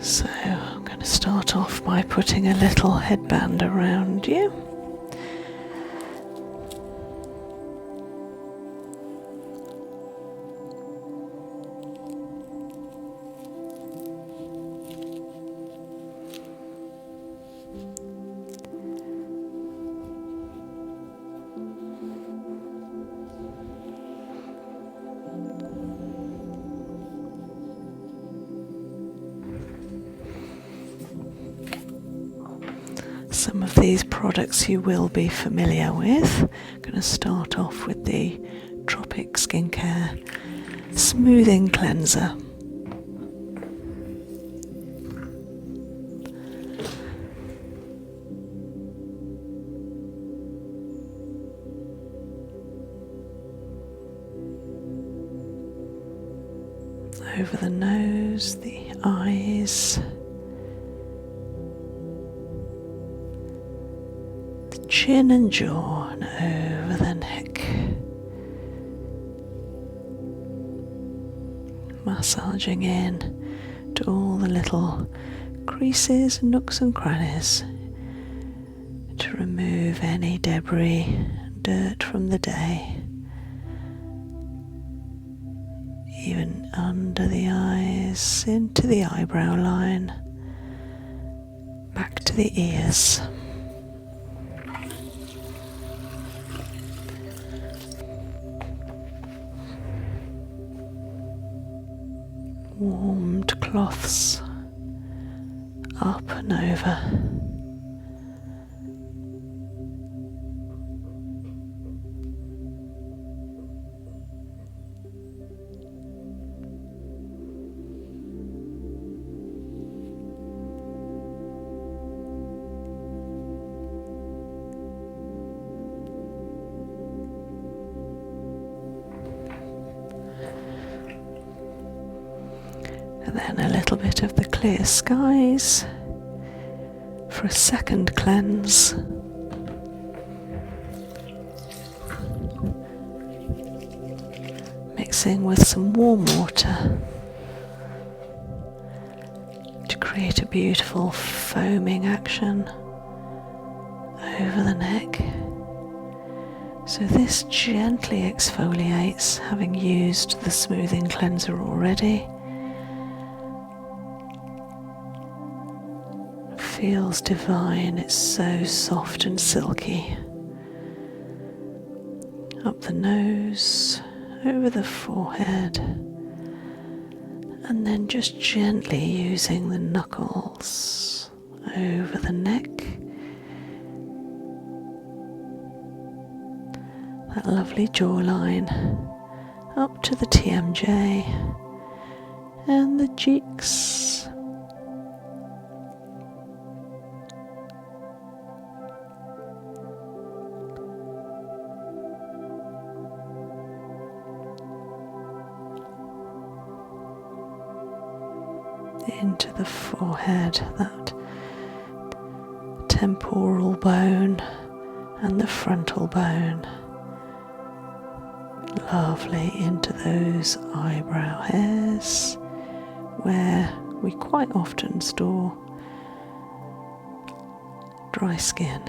So I'm going to start off by putting a little headband around you. Some of these products you will be familiar with. I'm going to start off with the Tropic Skincare Smoothing Cleanser. Over the nose, the eyes, the chin and jaw, and over the neck. Massaging in to all the little creases, nooks and crannies to remove any debris, dirt from the day. Even under the eyes, into the eyebrow line, back to the ears. Warmed cloths up and over. And then a little bit of the Clear Skies for a second cleanse. Mixing with some warm water to create a beautiful foaming action over the neck. So this gently exfoliates, having used the smoothing cleanser already. Feels divine, it's so soft and silky. Up the nose, over the forehead, and then just gently using the knuckles over the neck. That lovely jawline, up to the TMJ and the cheeks. Into the forehead, that temporal bone and the frontal bone. Lovely into those eyebrow hairs where we quite often store dry skin.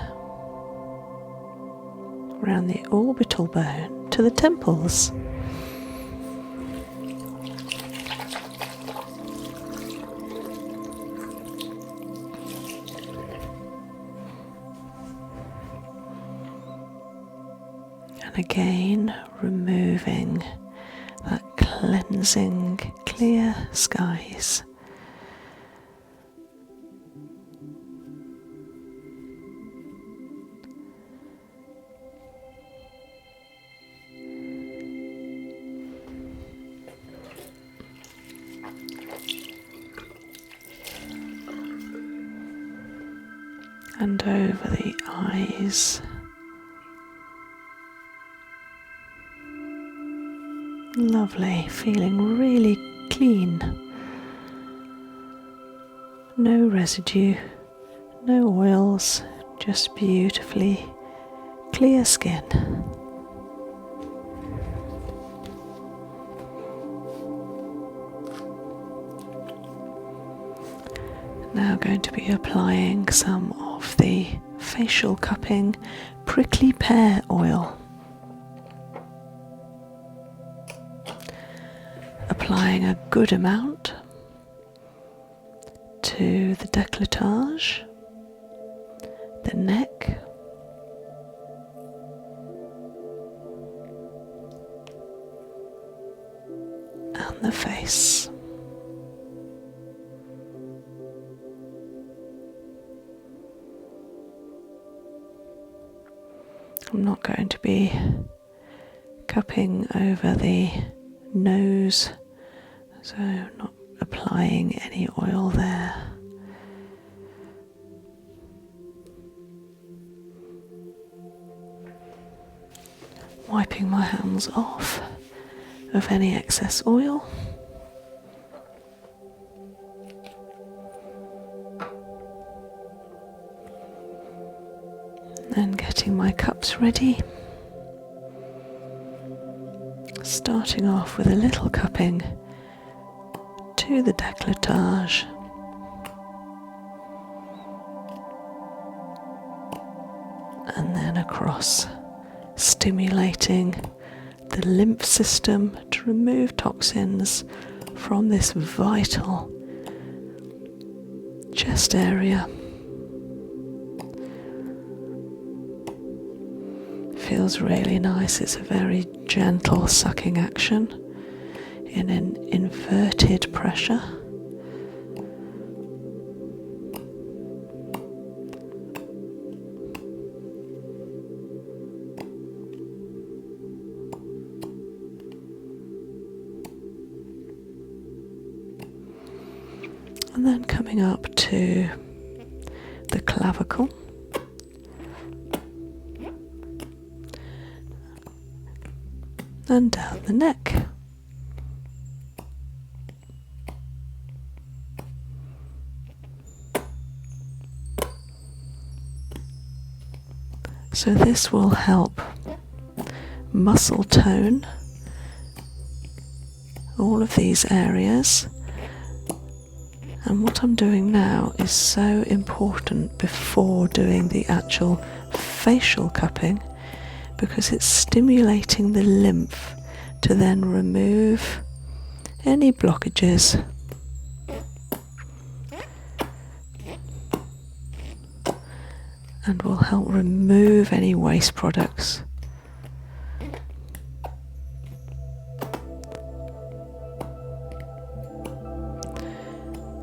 Around the orbital bone to the temples. And again, removing that cleansing, clear skies. And over the eyes. Lovely, feeling really clean. No residue, no oils, just beautifully clear skin. Now going to be applying some of the facial cupping prickly pear oil. Applying a good amount to the décolletage, the neck, and the face. I'm not going to be cupping over the nose, so not applying any oil there. Wiping my hands off of any excess oil. And getting my cups ready. Starting off with a little cupping to the décolletage. And then across, stimulating the lymph system to remove toxins from this vital chest area. Feels really nice. It's a very gentle sucking action in an inverted pressure. And then coming up to the clavicle. And down the neck. So this will help muscle tone all of these areas. And what I'm doing now is so important before doing the actual facial cupping, because it's stimulating the lymph to then remove any blockages. And will help remove any waste products.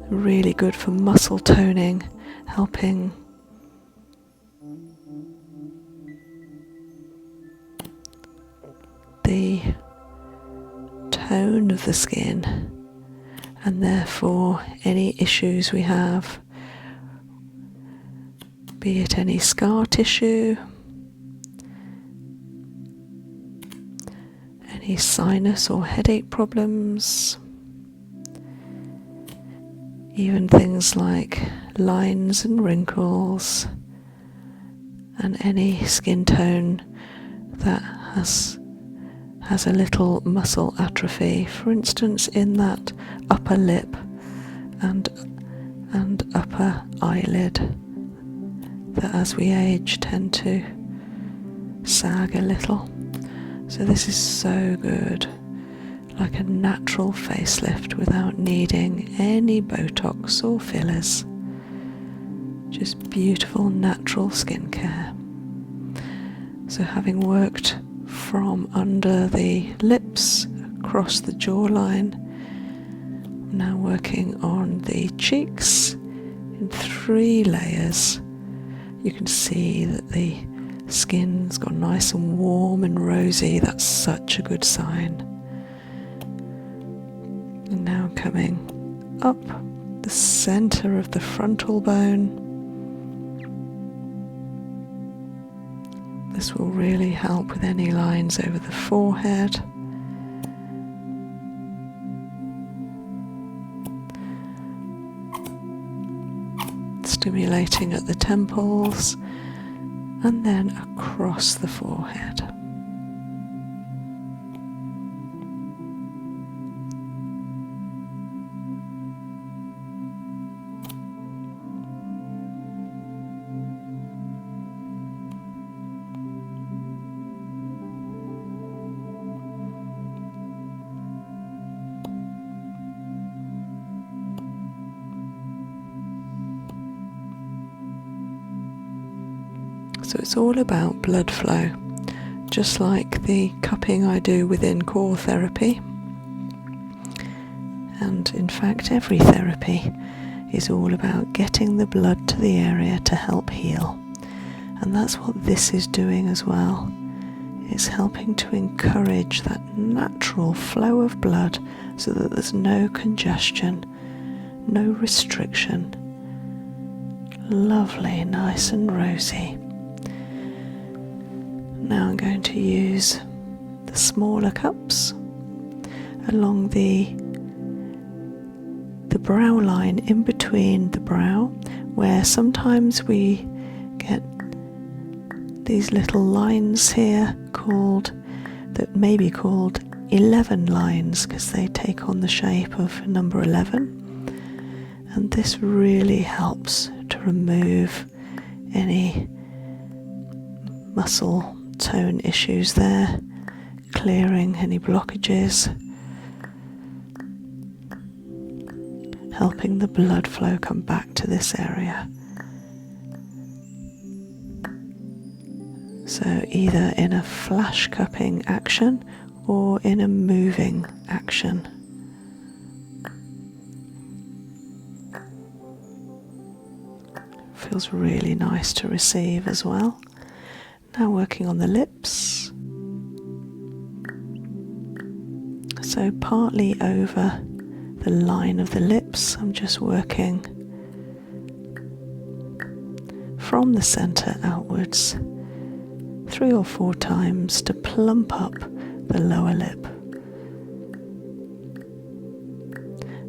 Really good for muscle toning, helping the tone of the skin, and therefore any issues we have, be it any scar tissue, any sinus or headache problems, even things like lines and wrinkles, and any skin tone that has a little muscle atrophy, for instance in that upper lip and upper eyelid that as we age tend to sag a little. So this is so good, like a natural facelift without needing any Botox or fillers. Just beautiful natural skincare. So having worked from under the lips across the jawline, I'm now working on the cheeks in 3 layers. You can see that the skin's gone nice and warm and rosy. That's such a good sign. And now coming up the center of the frontal bone. This will really help with any lines over the forehead. Stimulating at the temples and then across the forehead. So it's all about blood flow, just like the cupping I do within core therapy. And in fact, every therapy is all about getting the blood to the area to help heal. And that's what this is doing as well. It's helping to encourage that natural flow of blood so that there's no congestion, no restriction. Lovely, nice and rosy. Now I'm going to use the smaller cups along the brow line, in between the brow, where sometimes we get these little lines here that may be called 11 lines, because they take on the shape of number 11. And this really helps to remove any muscle tone issues there, clearing any blockages, helping the blood flow come back to this area. So either in a flash cupping action or in a moving action. Feels really nice to receive as well. Now working on the lips. So partly over the line of the lips, I'm just working from the centre outwards 3 or 4 times to plump up the lower lip.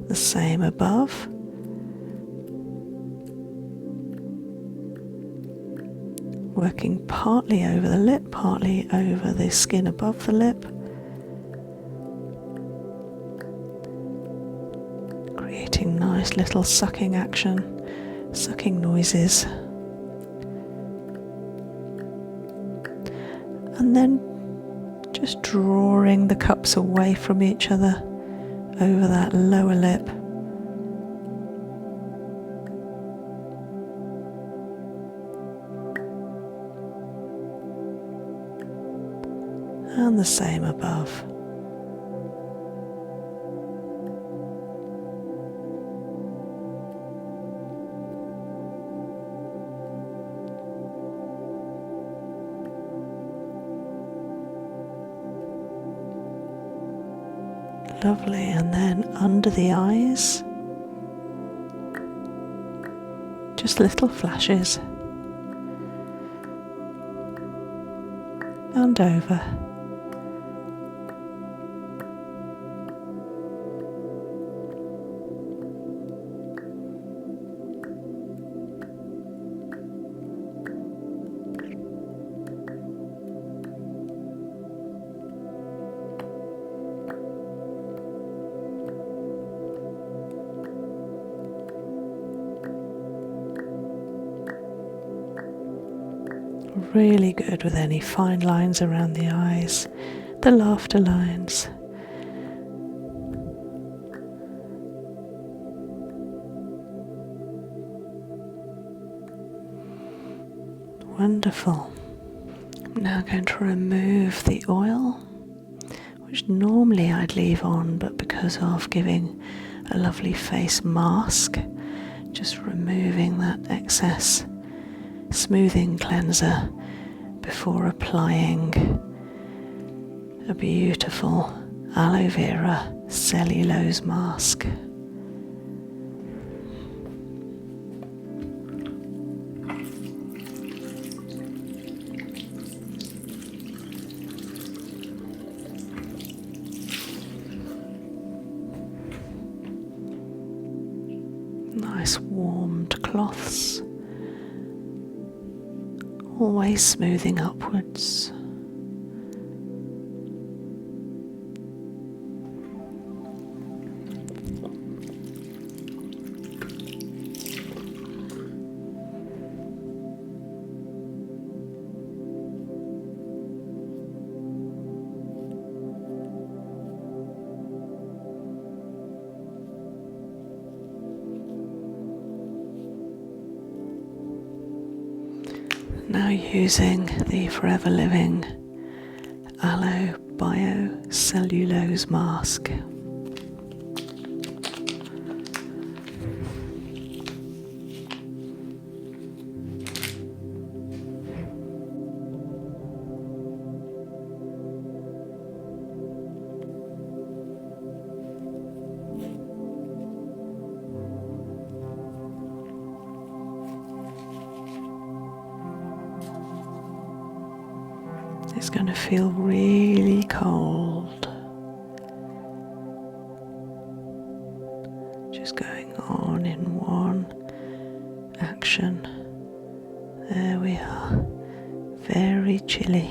The same above. Working partly over the lip, partly over the skin above the lip. Creating nice little sucking action, sucking noises. And then just drawing the cups away from each other over that lower lip. And the same above. Lovely, and then under the eyes, just little flashes, and over. Really good with any fine lines around the eyes, the laughter lines. Wonderful. I'm now going to remove the oil, which normally I'd leave on, but because of giving a lovely face mask, just removing that excess smoothing cleanser before applying a beautiful aloe vera cellulose mask. Nice warmed cloths, always smoothing upwards. Now using the Forever Living Aloe Biocellulose Mask. It's going to feel really cold. Just going on in one action. There we are. Very chilly.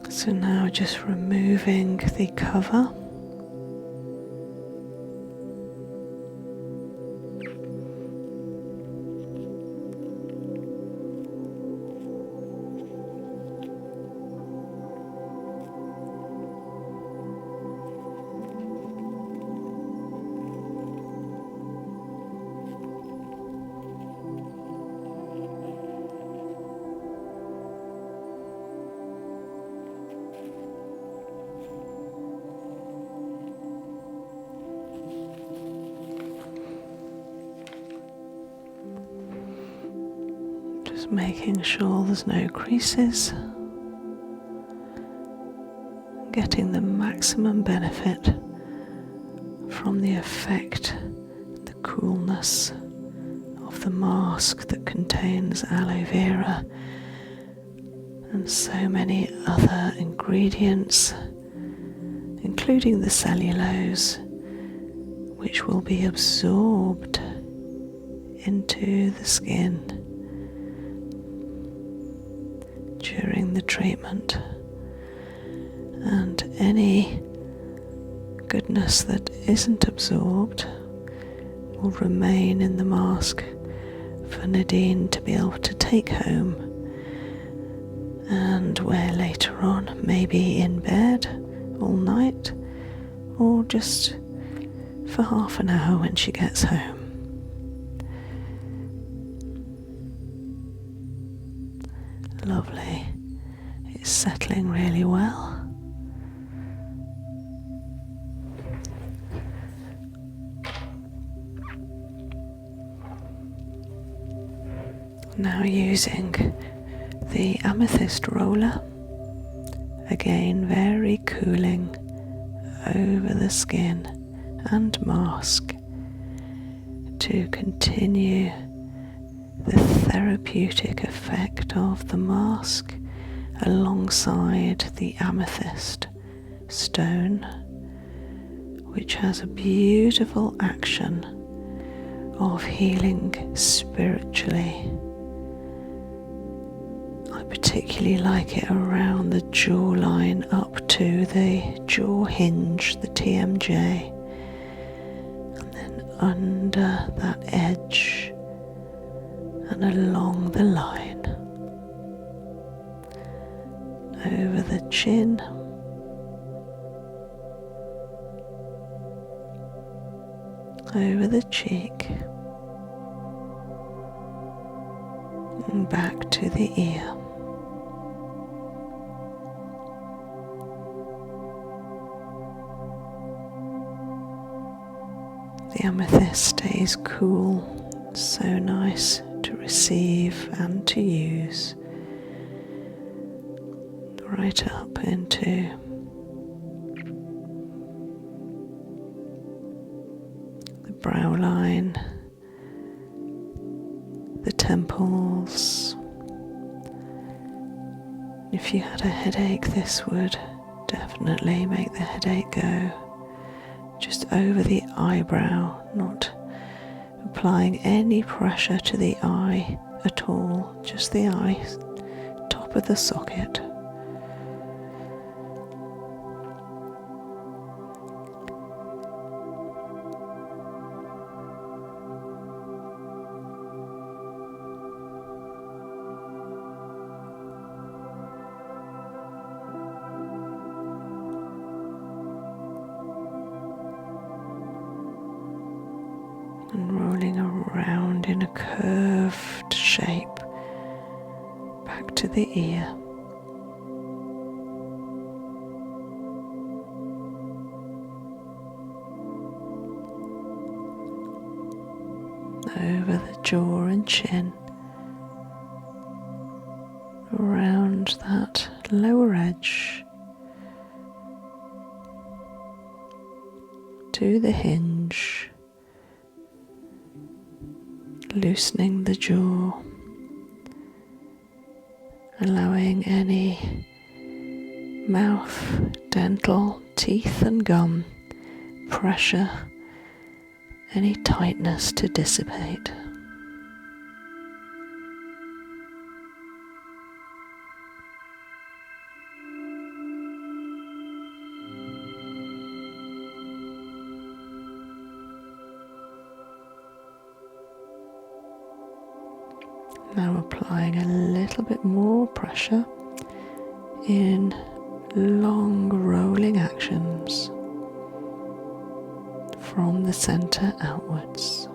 So now just removing the cover. Making sure there's no creases, getting the maximum benefit from the effect, the coolness of the mask that contains aloe vera and so many other ingredients, including the cellulose, which will be absorbed into the skin during the treatment, and any goodness that isn't absorbed will remain in the mask for Nadine to be able to take home and wear later on, maybe in bed all night or just for half an hour when she gets home. Lovely. It's settling really well. Now using the Amethyst Roller, again very cooling over the skin and mask to continue the therapeutic effect of the mask alongside the amethyst stone, which has a beautiful action of healing spiritually. I particularly like it around the jawline up to the jaw hinge, the TMJ, and then under that edge and along the line, over the chin, over the cheek, and back to the ear. The amethyst stays cool, so nice to receive and to use, right up into the brow line, the temples. If you had a headache, this would definitely make the headache go. Just over the eyebrow, not applying any pressure to the eye at all, just the eye, top of the socket. round in a curved shape back to the ear. Over the jaw and chin, around that lower edge to the hinge, loosening the jaw, allowing any mouth, dental, teeth and gum pressure, any tightness to dissipate. Now applying a little bit more pressure in long rolling actions from the center outwards.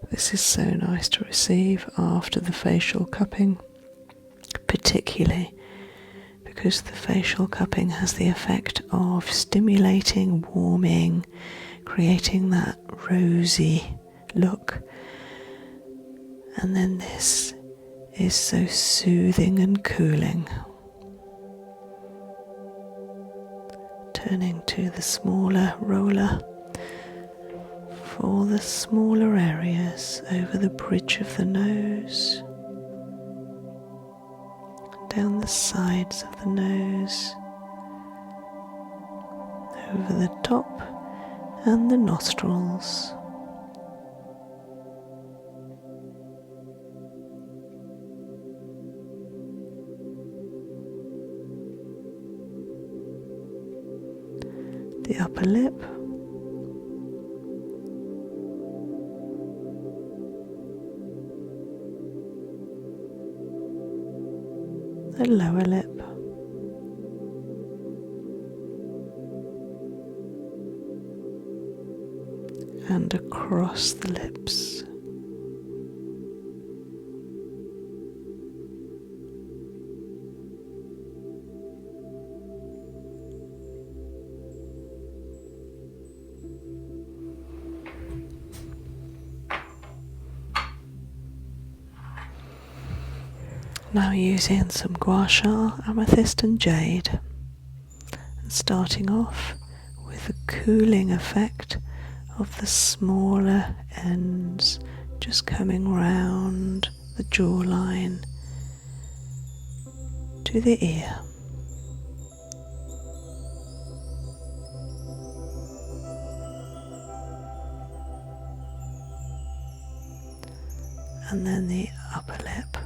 This is so nice to receive after the facial cupping, particularly because the facial cupping has the effect of stimulating, warming, creating that rosy look. And then this is so soothing and cooling. Turning to the smaller roller for the smaller areas over the bridge of the nose, down the sides of the nose, over the top and the nostrils. The upper lip, the lower lip, and across the lips. Now using some Gua Sha, Amethyst and Jade, and starting off with the cooling effect of the smaller ends just coming round the jawline to the ear. And then the upper lip.